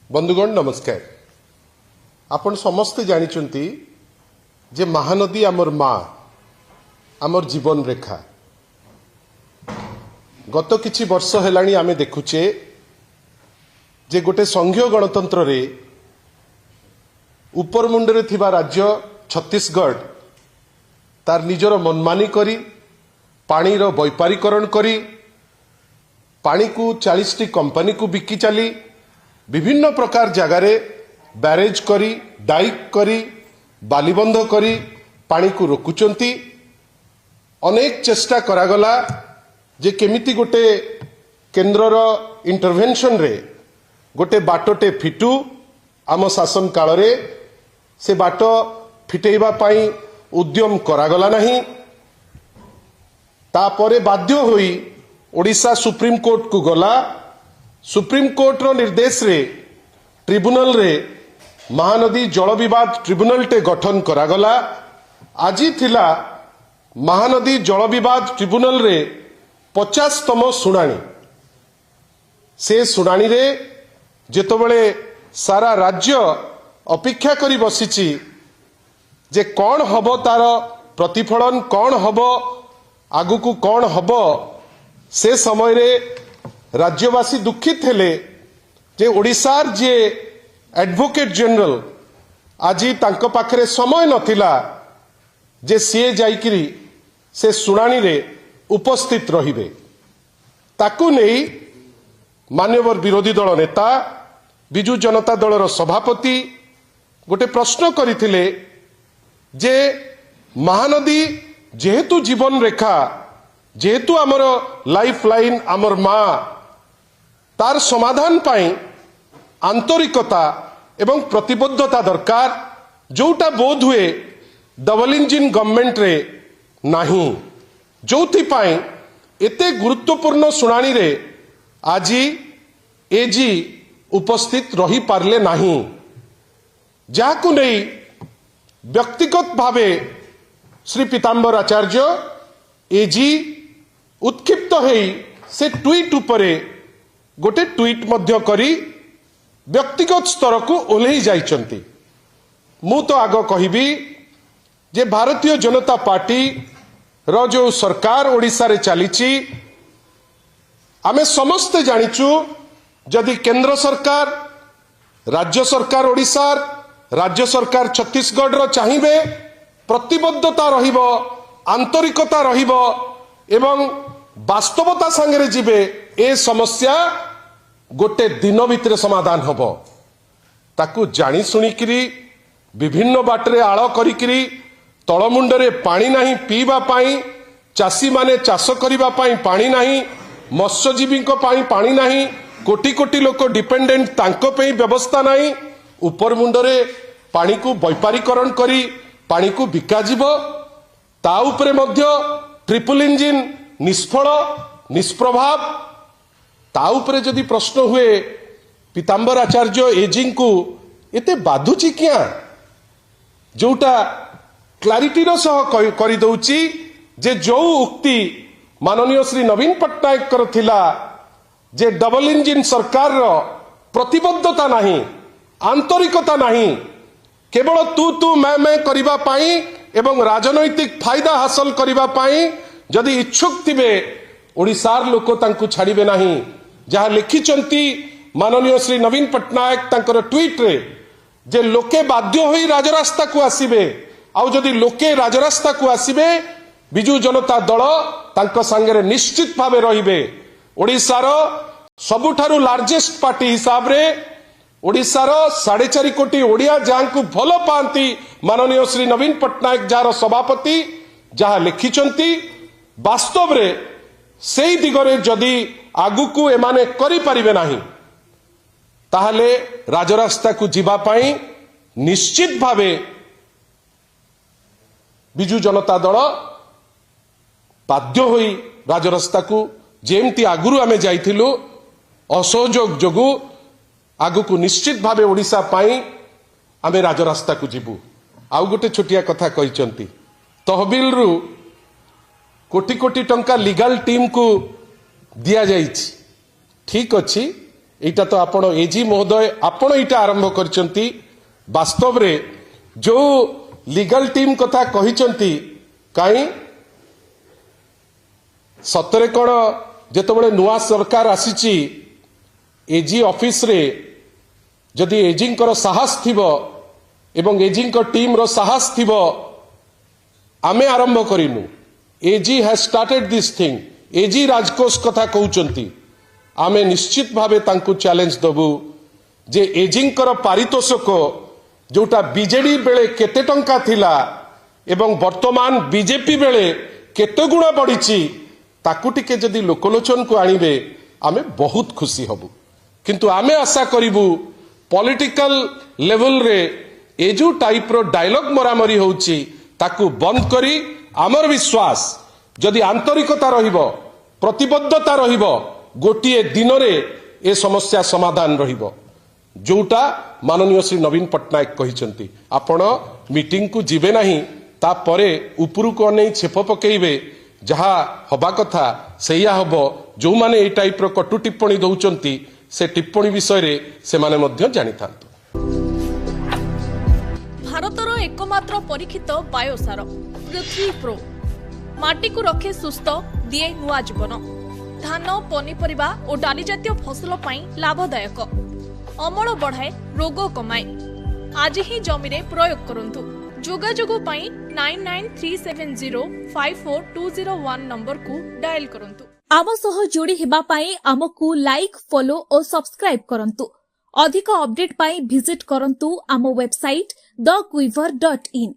बंधुगण नमस्कार। आपण समस्ते जानिचंती जे महानदी आमर माँ आमर जीवन रेखा। गत किछि वर्ष हेलाणी आमे देखुचे जे गोटे संघीय गणतंत्र रे उपर मुंडरे थिबा राज्य छत्तीसगढ़ तार निजर मनमानी करी पानी रो वैपारीकरण करी पानी को 40 टी कंपनी को बिकी चली विभिन्न प्रकार जगारे बैरेज करी डाइक करी बालीबंध करी पानी को रोकुचंती। अनेक चेष्टा करागला जे केमिति गोटे केंद्रर इंटरवेंशन रे गोटे बाटोटे फिटू आम शासन काल रे से बाट फिटेइबा पाई उद्यम करागला नहीं। तापरे बाध्य होई ओडिशा सुप्रीम कोर्ट को गला। सुप्रीम कोर्ट रो निर्देश रे ट्रिब्यूनल रे महानदी जल विवाद ट्रिब्यूनल टे गठन करागला। आज थिला महानदी जल विवाद ट्रिब्यूनल रे 50तम सुनानी। से सुनानी रे जेतबेले सारा राज्य अपेक्षा करी बसिची जे कौन हबो तार प्रतिफलन कौन हबो आगु को कौन हबो से समय रे राज्यवासी दुखित हेले जे ओडिशार जे एडवोकेट जनरल आज तांको पाखरे समय नथिला जे सीए जाइकिरी से सुनानी रे उपस्थित रहिबे। ताकू नहीं मान्यवर विरोधी दल नेता बिजू जनता दलर सभापति गोटे प्रश्न करथिले जे महानदी जेहेतु जीवन रेखा जेहेतु आमर लाइफ लाइन आमर माँ तार समाधान पाई आंतरिकता एवं प्रतिबद्धता दरकार जोटा बोध हुए डबल इंजिन गवर्नमेंट रे नाही। जोथि पाई एते गुरुत्वपूर्ण सुनानी रे आज एजी उपस्थित रही पारले नाही। जाकु नहीं व्यक्तिगत भावे श्री पीताम्बर आचार्य एजी उत्क्षिप्त होई से ट्वीट उपरे गोटे ट्वीट मध्य करी व्यक्तिगत स्तर को ओल्हेई जाइचंती। मु तो आग कहिबी जे भारतीय जनता पार्टी रो जो सरकार ओडिशा रे चलीची आमे समस्ते जानिचु जदि केंद्र सरकार राज्य सरकार ओडिशा राज्य सरकार छत्तीसगढ़ रो चाहिबे प्रतिबद्धता रहिबो आंतरिकता रहिबो एवं वास्तवता संगे जिबे ए समस्या गोटे दिन भितर समाधान हबो। ताकू जानी सुनिकिरी विभिन्न बाटरे आळ करिकिरी तळमुंडरे पानी नाही पीवा पाई चासी माने चाष करिबा पाई पानी नाही मत्स्यजीवी पाई पानी नाही कोटी कोटी लोक डिपेंडेंट तांको पे व्यवस्था नाही ऊपर मुंडरे पानी को वैपारीकरण करी पानी को बिका जीवो ता उपरे मध्य ट्रिपल इंजिन निष्फल निष्प्रभाव ता उपरे जदि प्रश्न हुए पीताम्बर आचार्य एजिंग को एते बाधुची क्या जोटा क्लारिटी रो सह करि दउची जे जो उक्ति माननीय श्री नवीन पट्टनायक कर थिला जे डबल इंजिन सरकार रो प्रतिबद्धता नहीं आंतरिकता नहीं केवल तू मैं करिबा पाई एवं राजनैतिक फायदा हासिल करिबा पाई जदि इच्छुक थिबे ओडिशार लोक तांकु छाड़िबे नहीं। जहाँ लिखिचंती माननीय श्री नवीन पट्टनायक तांकर ट्वीट रे जे लोके बाध्य होई राजरास्ता को आसीबे आउ जदि लोके राजरास्ता को आसीबे बिजू जनता दल तांको संगे निश्चित भावे रहिबे। ओडिशार सबुठारु लार्जेस्ट पार्टी हिसाब रे ओडिशार 4.5 कोटी ओडिया जहाँ को भल पाती माननीय श्री नवीन पट्टनायक जार सभापति जहाँ लिखिचंती वास्तव रे सेई दिगरे जदि आगु को एमाने करि परिबे नाही ताहले राजरास्ता को जीवा पाई निश्चित भावे बिजू जनता दल बाध्य होई राजरास्ता को जेमती आगुरु आमे जाइथिलु असहयोग जोगु आगु को निश्चित भावे ओडिशा पाई आमे राजरास्ता को जीवु। आउ गोटे छोटिया कथा कहिचंती तहबिल रु कोटी कोटी टंका लीगल टीम को दिया जाइछि ठीक अच्छी एटा तो आपण एजी महोदय आपण एटा आरंभ करचंती वास्तव रे जो लीगल टीम कथा कहिचंती काई सतरे कोन जेतबेले नुआ सरकार आसीची एजी ऑफिस रे जदि एजिंकर साहस थिबो एवं एजिंकर टीम रो साहस थिबो आमे आरंभ करिमु एजी हैज स्टार्टेड दिस थिंग एजी राजकोष कथा कहउचंती आमे निश्चित भावे तांकु चैलेंज दबु जे एजिंकर पारितोषक जोटा बीजेडी बेले केते टंका थिला एवं वर्तमान बीजेपी बेले केते गुणा बढ़िची ताकु टिके जदि लोकलोचन को आनिबे आमे बहुत खुशी हबु किंतु आमे आशा करिबु पॉलिटिकल लेवल रे ए जो टाइप रो डायलॉग मरामरी होउची ताकु बंद करी आमर विश्वास जदि आंतरिकता रहिबो प्रतिबद्धता रहिबो गोटिए दिन रे ए समस्या समाधान रहिबो जोटा माननीय श्री नवीन पट्टनायक कहिसंती आपण मीटिंग को जिबे नाही ता परे उपरु को नै छेप पकेइबे जहा हबा कथा सेया हबो जो माने ए टाइप रो कटु टिप्पणी दउचंती से टिप्पणी विषय रे से माने मध्य जानि थांतु भारतर एकमात्र परीक्षित बायोसार पृथ्वी प्रो माटी को रखे सुस्थ दिए नुआ जीवन धान पनीपरिबा और डाली जातीय फसल पाई लाभदायक अमल बढ़ाए रोग कमाए आज ही जमी रे प्रयोग करंतु जोगाजोग पाई 9937054201 नंबर को डायल करंतु आम सह जोड़ी हेबा पाई आमको लाइक फॉलो और सब्सक्राइब करंतु अधिक अपडेट पाई विजिट करंतु आम वेबसाइट thequiver.in